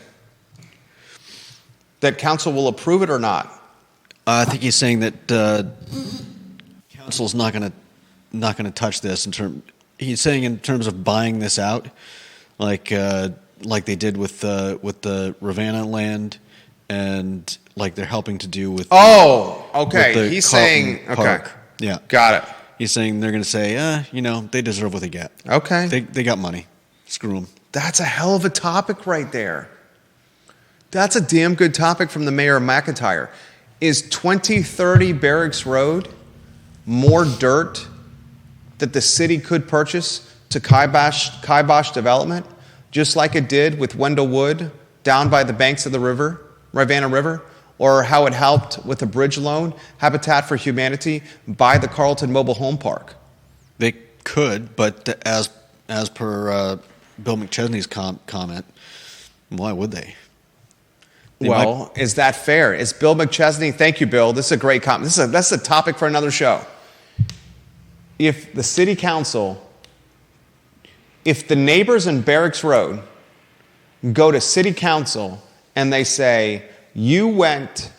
That council will approve it or not? I think he's saying that council's not going to touch this. He's saying in terms of buying this out, like they did with the Ravenna land, and like they're helping to do with. Oh, okay. With He's Carlton saying, okay, Park. Yeah, got it. He's saying they're going to say, they deserve what they get. Okay, they got money. Screw them. That's a hell of a topic right there. That's a damn good topic from the mayor of McIntyre. Is 2030 Barracks Road more dirt that the city could purchase to kibosh development, just like it did with Wendell Wood down by the banks of the river, Ravenna River, or how it helped with a bridge loan, Habitat for Humanity, buy the Carlton Mobile Home Park? They could, but as per Bill McChesney's comment, why would they? Is that fair? Is Bill McChesney? Thank you, Bill. This is a great comment. That's a topic for another show. If the city council, if the neighbors in Barracks Road go to city council and they say, you went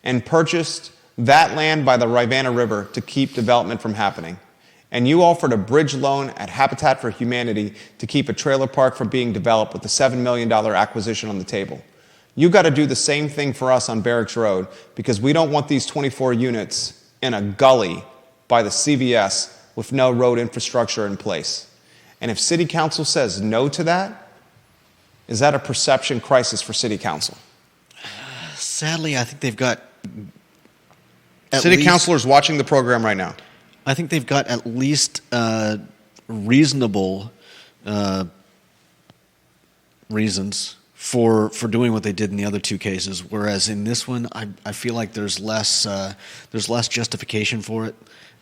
and purchased that land by the Ravenna River to keep development from happening, and you offered a bridge loan at Habitat for Humanity to keep a trailer park from being developed with a $7 million acquisition on the table. You got to do the same thing for us on Barracks Road, because we don't want these 24 units in a gully by the CVS with no road infrastructure in place. And if city council says no to that, is that a perception crisis for city council? Sadly, I think they've got city councilors watching the program right now. I think they've got at least reasonable reasons for doing what they did in the other two cases, whereas in this one, I feel like there's less justification for it.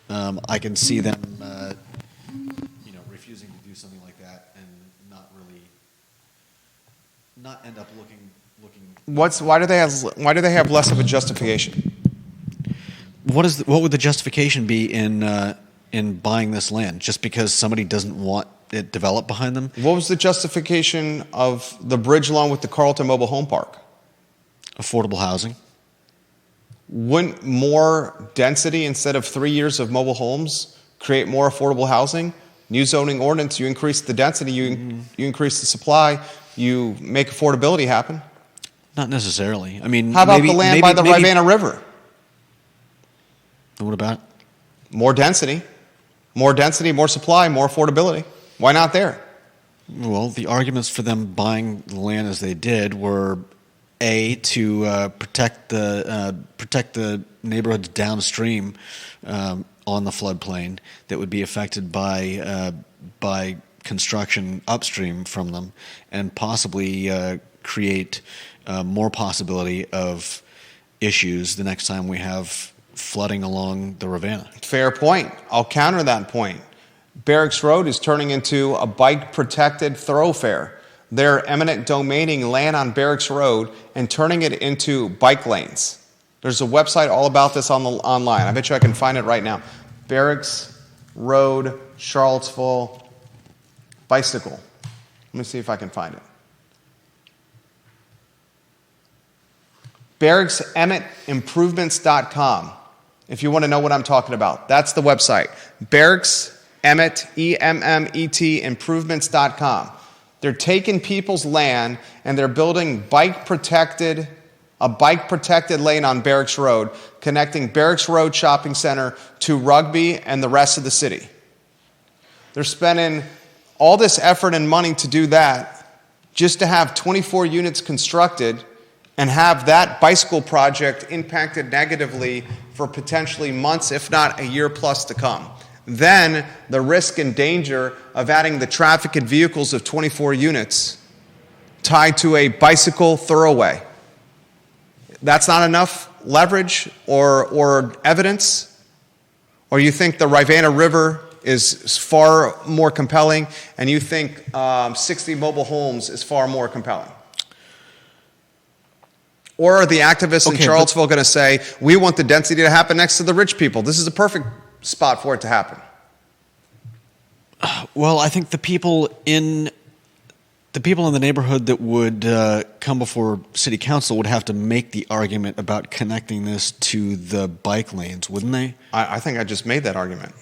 I can see them, refusing to do something like that and not end up looking. Why do they have less of a justification? What would the justification be in buying this land? Just because somebody doesn't want it developed behind them? What was the justification of the bridge loan with the Carlton Mobile Home Park? Affordable housing. Wouldn't more density instead of 3 years of mobile homes create more affordable housing? New zoning ordinance, you increase the density, you increase the supply, you make affordability happen. Not necessarily. I mean, how about the land by the Ravenna River? What about it? More density, more supply, more affordability. Why not there? Well, the arguments for them buying the land as they did were to protect the neighborhoods downstream on the floodplain that would be affected by construction upstream from them, and possibly create more possibility of issues the next time we have flooding along the Ravenna. Fair point. I'll counter that point. Barracks Road is turning into a bike-protected thoroughfare. They're eminent domaining land on Barracks Road and turning it into bike lanes. There's a website all about this online. I bet you I can find it right now. Barracks Road, Charlottesville, bicycle. Let me see if I can find it. BarracksEmmetImprovements.com. If you want to know what I'm talking about, that's the website. Barracks Emmet, EMMET, improvements.com. They're taking people's land and they're building a bike-protected lane on Barracks Road, connecting Barracks Road Shopping Center to Rugby and the rest of the city. They're spending all this effort and money to do that just to have 24 units constructed and have that bicycle project impacted negatively for potentially months, if not a year plus to come. Then the risk and danger of adding the traffic and vehicles of 24 units tied to a bicycle thoroughway. That's not enough leverage or evidence? Or you think the Rivanna River is far more compelling, and you think 60 mobile homes is far more compelling? Or are the activists in Charlottesville going to say, we want the density to happen next to the rich people? This is a perfect spot for it to happen. Well, I think the people in the neighborhood that would come before city council would have to make the argument about connecting this to the bike lanes, wouldn't they? I think I just made that argument.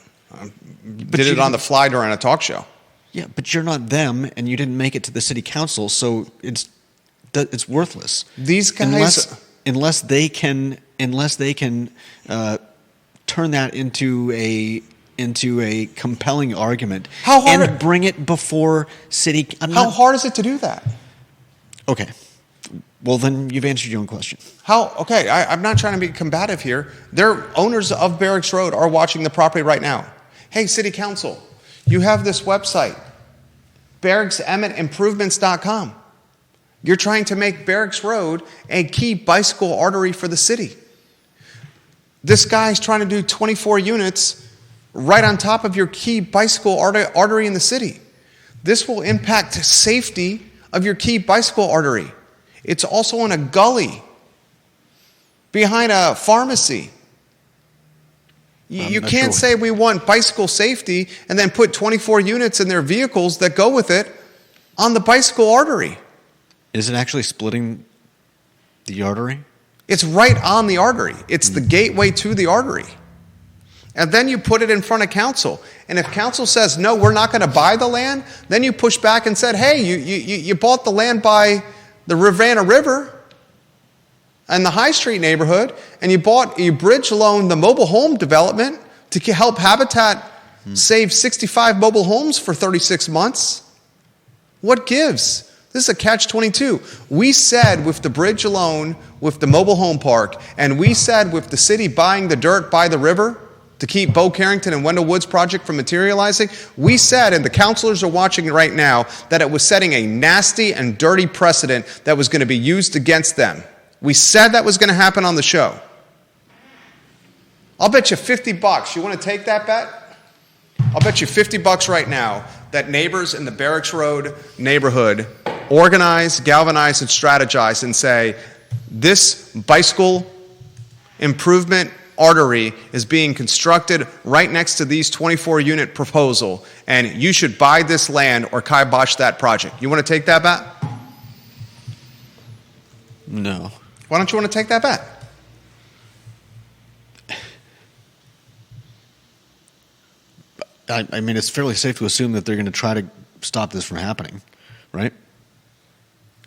Did it on the fly during a talk show. Yeah, but you're not them, and you didn't make it to the city council, so it's worthless. These guys, unless they can turn that into a compelling argument and bring it before city. How hard is it to do that? Okay, well then you've answered your own question. Okay, I'm not trying to be combative here. They're owners of Barracks Road are watching the property right now. Hey, city council, you have this website, barracksemmettimprovements.com. You're trying to make Barracks Road a key bicycle artery for the city. This guy's trying to do 24 units right on top of your key bicycle artery in the city. This will impact safety of your key bicycle artery. It's also in a gully behind a pharmacy. You can't say we want bicycle safety and then put 24 units in their vehicles that go with it on the bicycle artery. Is it actually splitting the artery? It's right on the artery. It's the gateway to the artery. And then you put it in front of council. And if council says, no, we're not going to buy the land, then you push back and said, hey, you bought the land by the Rivanna River and the High Street neighborhood, and you bridge loaned the mobile home development to help Habitat save 65 mobile homes for 36 months. What gives? This is a catch-22. We said with the bridge alone, with the mobile home park, and we said with the city buying the dirt by the river to keep Bo Carrington and Wendell Woods project from materializing, we said, and the councilors are watching it right now, that it was setting a nasty and dirty precedent that was going to be used against them. We said that was going to happen on the show. I'll bet you $50. You want to take that bet? I'll bet you $50 right now that neighbors in the Barracks Road neighborhood organize, galvanize, and strategize and say, this bicycle improvement artery is being constructed right next to these 24-unit proposal, and you should buy this land or kibosh that project. You want to take that bet? No. Why don't you want to take that bet? I mean, it's fairly safe to assume that they're going to try to stop this from happening, right?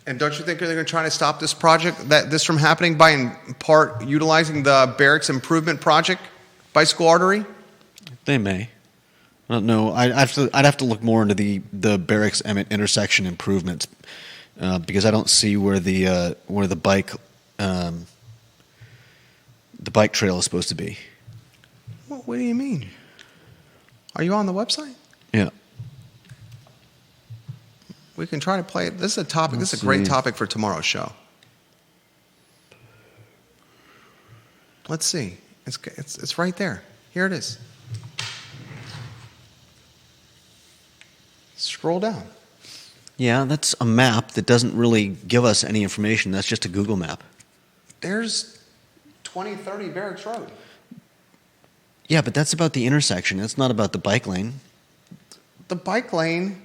And don't you think they're going to try to stop this project, this from happening by in part utilizing the Barracks Improvement Project bicycle artery? They may. I don't know. I'd have to look more into the Barracks Emmett intersection improvements because I don't see where the bike trail is supposed to be. What do you mean? Are you on the website? Yeah. We can try to play it. This is a topic. This is a great topic for tomorrow's show. Let's see. It's right there. Here it is. Scroll down. Yeah, that's a map that doesn't really give us any information. That's just a Google map. There's 2030 Barracks Road. Yeah, but that's about the intersection. It's not about the bike lane. The bike lane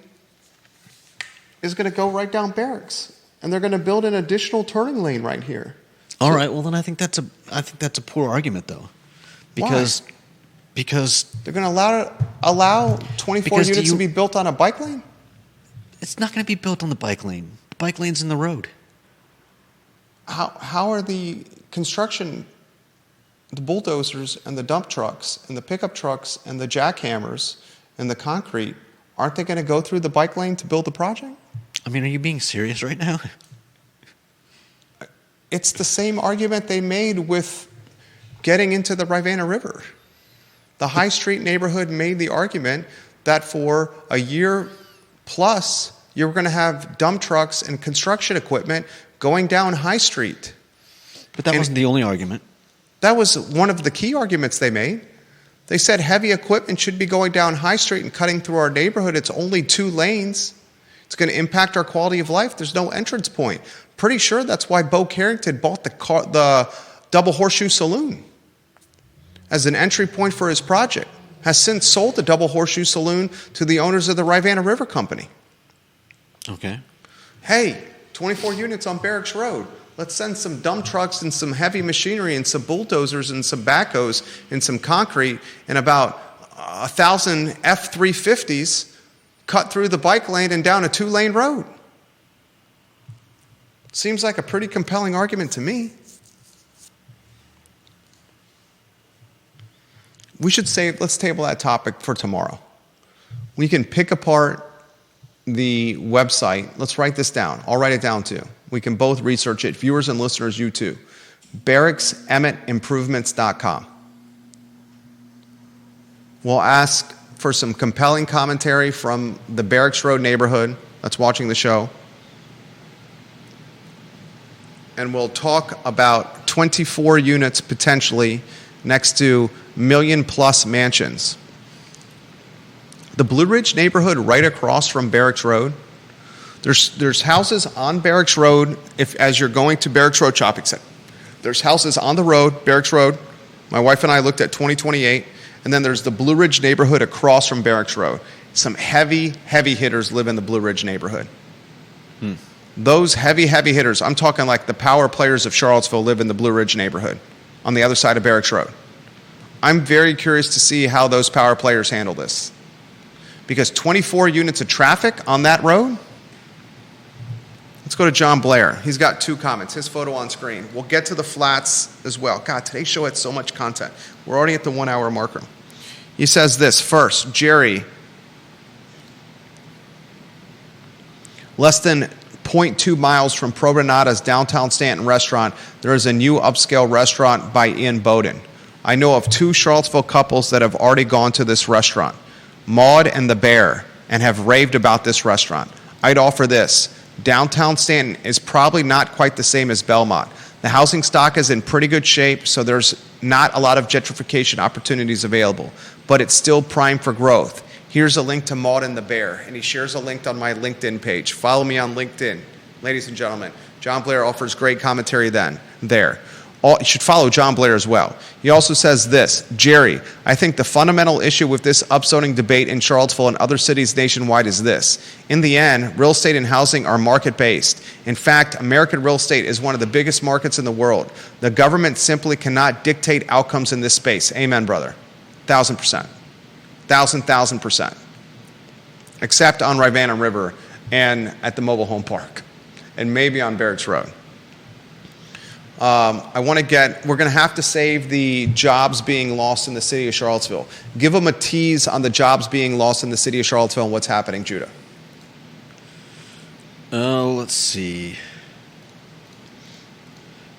is going to go right down Barracks, and they're going to build an additional turning lane right here. All right. Well, then I think that's a poor argument, though, because they're going to allow 24 units to be built on a bike lane. It's not going to be built on the bike lane. The bike lane's in the road. How are the construction, the bulldozers and the dump trucks and the pickup trucks and the jackhammers and the concrete, aren't they going to go through the bike lane to build the project? I mean, are you being serious right now? It's the same argument they made with getting into the Rivanna River. The High Street neighborhood made the argument that for a year plus, you're going to have dump trucks and construction equipment going down High Street. But that wasn't the only argument. That was one of the key arguments they made. They said heavy equipment should be going down High Street and cutting through our neighborhood. It's only 2 lanes. It's going to impact our quality of life. There's no entrance point. Pretty sure that's why Bo Carrington bought the Double Horseshoe Saloon as an entry point for his project. Has since sold the Double Horseshoe Saloon to the owners of the Rivanna River Company. Okay. Hey, 24 units on Barracks Road. Let's send some dump trucks and some heavy machinery and some bulldozers and some backhoes and some concrete and about 1,000 F-350s cut through the bike lane and down a 2-lane road. Seems like a pretty compelling argument to me. We should say, let's table that topic for tomorrow. We can pick apart the website. Let's write this down. I'll write it down too. We can both research it. Viewers and listeners, you too. BarracksEmmetImprovements.com. We'll ask for some compelling commentary from the Barracks Road neighborhood that's watching the show. And we'll talk about 24 units potentially next to million-plus mansions. The Blue Ridge neighborhood right across from Barracks Road, there's houses on Barracks Road as you're going to Barracks Road Shopping Center. There's houses on the road, Barracks Road. My wife and I looked at 2028. And then there's the Blue Ridge neighborhood across from Barracks Road. Some heavy hitters live in the Blue Ridge neighborhood. Those heavy hitters, I'm talking like the power players of Charlottesville live in the Blue Ridge neighborhood on the other side of Barracks Road. I'm very curious to see how those power players handle this. Because 24 units of traffic on that road? Let's go to John Blair. He's got 2 comments. His photo on screen. We'll get to the flats as well. God, today's show had so much content. We're already at the 1-hour marker. He says this. First, Jerry, less than 0.2 miles from Pro Granada's downtown Stanton restaurant, there is a new upscale restaurant by Ian Bowden. I know of 2 Charlottesville couples that have already gone to this restaurant, Maud and the Bear, and have raved about this restaurant. I'd offer this. Downtown Stanton is probably not quite the same as Belmont. The housing stock is in pretty good shape, so there's not a lot of gentrification opportunities available, but it's still primed for growth. Here's a link to Maud and the Bear, and he shares a link on my LinkedIn page. Follow me on LinkedIn. Ladies and gentlemen, John Blair offers great commentary there. You should follow John Blair as well. He also says this, Jerry, I think the fundamental issue with this upzoning debate in Charlottesville and other cities nationwide is this. In the end, real estate and housing are market-based. In fact, American real estate is one of the biggest markets in the world. The government simply cannot dictate outcomes in this space. Amen, brother. 1,000%. 1,000%. Except on Rivanna River and at the mobile home park. And maybe on Barracks Road. We're going to have to save the jobs being lost in the city of Charlottesville. Give them a tease on the jobs being lost in the city of Charlottesville and what's happening, Judah. Let's see.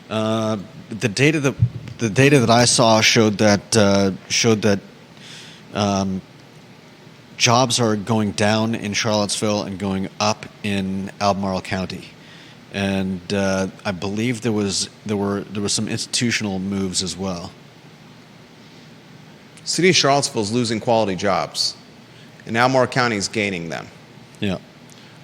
The data that I saw showed that jobs are going down in Charlottesville and going up in Albemarle County. And I believe there was some institutional moves as well. City of Charlottesville is losing quality jobs, and Albemarle County is gaining them. Yeah.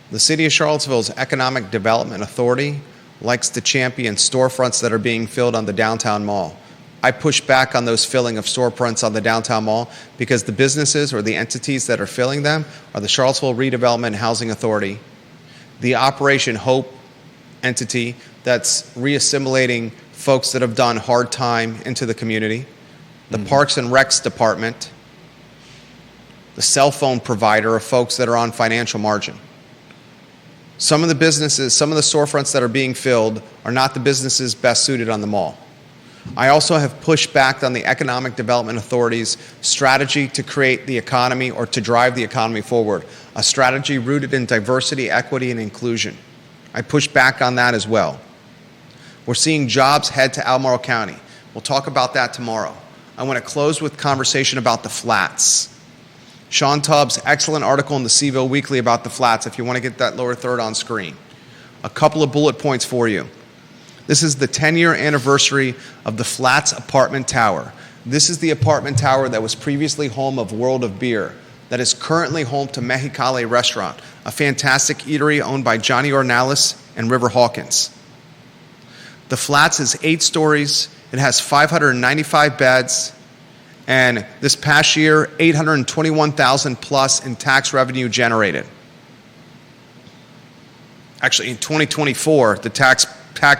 The City of Charlottesville's Economic Development Authority likes to champion storefronts that are being filled on the downtown mall. I push back on those filling of storefronts on the downtown mall because the businesses or the entities that are filling them are the Charlottesville Redevelopment and Housing Authority, the Operation Hope entity that's reassimilating folks that have done hard time into the community, the Parks and Recs Department, the cell phone provider of folks that are on financial margin. Some of the businesses, some of the storefronts that are being filled are not the businesses best suited on the mall. I also have pushed back on the Economic Development Authority's strategy to create the economy or to drive the economy forward, a strategy rooted in diversity, equity, and inclusion. I pushed back on that as well. We're seeing jobs head to Albemarle County. We'll talk about that tomorrow. I want to close with conversation about the flats. Sean Tubbs' excellent article in the CVille Weekly about the flats, if you want to get that lower third on screen. A couple of bullet points for you. This is the 10-year anniversary of the Flats apartment tower. This is the apartment tower that was previously home of World of Beer, that is currently home to Mexicali Restaurant, a fantastic eatery owned by Johnny Ornalis and River Hawkins. The Flats is 8 stories. It has 595 beds. And this past year, $821,000 plus in tax revenue generated. Actually, in 2024, the tax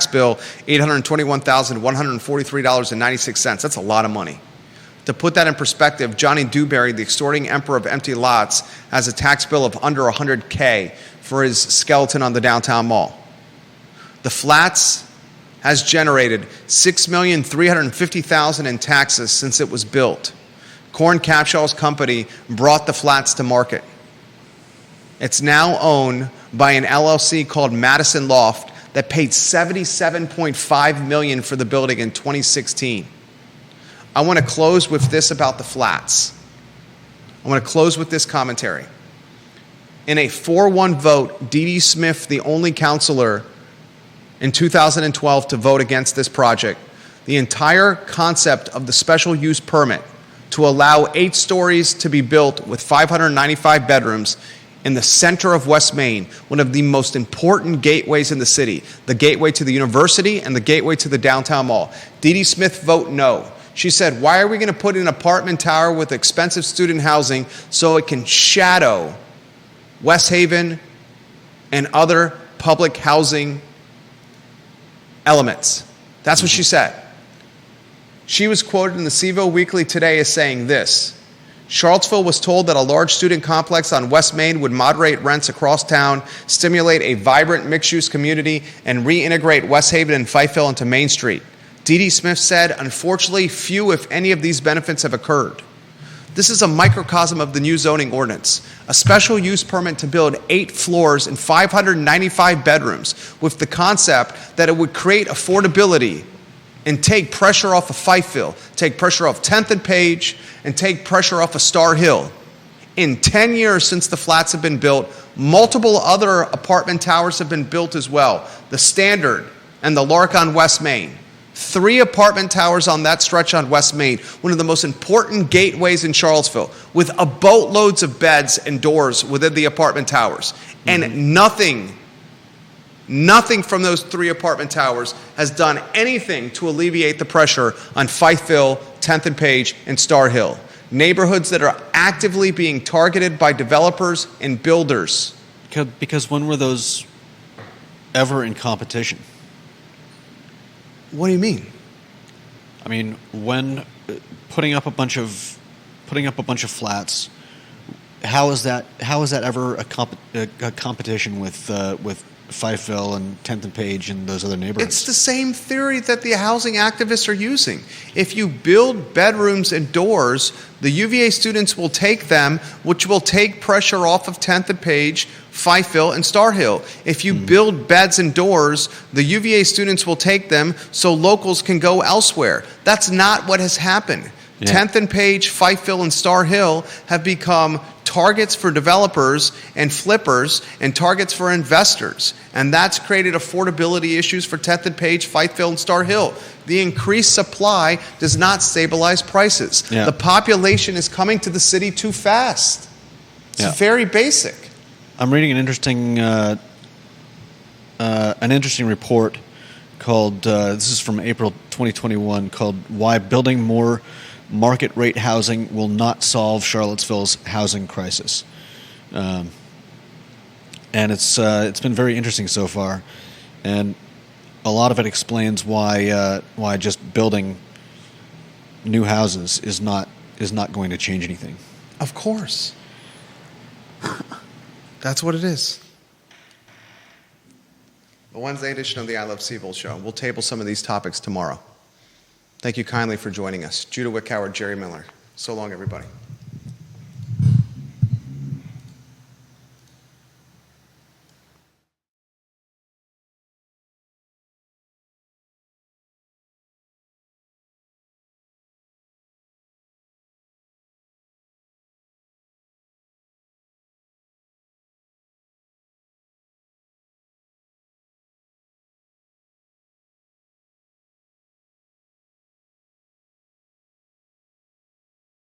bill, $821,143.96. That's a lot of money. To put that in perspective, Johnny Dewberry, the extorting emperor of empty lots, has a tax bill of under $100K for his skeleton on the downtown mall. The Flats has generated $6,350,000 in taxes since it was built. Corn Capshaw's company brought the Flats to market. It's now owned by an LLC called Madison Loft that paid $77.5 million for the building in 2016. I want to close with this about the Flats. I want to close with this commentary. In a 4-1 vote, Dee Smith, the only counselor in 2012 to vote against this project, the entire concept of the special use permit to allow 8 stories to be built with 595 bedrooms in the center of West Main, one of the most important gateways in the city, the gateway to the university and the gateway to the downtown mall. Dee Smith voted no. She said, why are we going to put an apartment tower with expensive student housing so it can shadow West Haven and other public housing elements? That's what she said. She was quoted in the CVille Weekly today as saying this: Charlottesville was told that a large student complex on West Main would moderate rents across town, stimulate a vibrant mixed-use community, and reintegrate West Haven and Fifeville into Main Street. Dee Smith said, unfortunately, few, if any, of these benefits have occurred. This is a microcosm of the new zoning ordinance, a special use permit to build 8 floors and 595 bedrooms with the concept that it would create affordability and take pressure off of Fifeville, take pressure off 10th and Page, and take pressure off of Star Hill. In 10 years since the Flats have been built, multiple other apartment towers have been built as well. The Standard and the Lark on West Main. 3 apartment towers on that stretch on West Main, one of the most important gateways in Charlottesville, with a boatloads of beds and doors within the apartment towers. And nothing from those 3 apartment towers has done anything to alleviate the pressure on Fifeville, 10th and Page, and Star Hill. Neighborhoods that are actively being targeted by developers and builders. Because when were those ever in competition? What do you mean? I mean, when putting up a bunch of flats, how is that ever a competition with Fifeville and 10th and Page and those other neighborhoods? It's the same theory that the housing activists are using. If you build bedrooms and doors, the UVA students will take them, which will take pressure off of 10th and Page, Fifeville, and Star Hill. If you build beds and doors, the UVA students will take them so locals can go elsewhere. That's not what has happened. Yeah. 10th and Page, Fifeville, and Star Hill have become targets for developers and flippers and targets for investors. And that's created affordability issues for 10th and Page, Fifeville, and Star Hill. The increased supply does not stabilize prices. Yeah. The population is coming to the city too fast. It's very basic. I'm reading an interesting report called, this is from April 2021, called Why Building More Market Rate Housing Will Not Solve Charlottesville's Housing Crisis. And it's been very interesting so far. And a lot of it explains why just building new houses is not going to change anything. Of course. That's what it is. a Wednesday edition of the I Love CVille Show. We'll table some of these topics tomorrow. Thank you kindly for joining us. Judah Wickhauer, Jerry Miller. So long, everybody.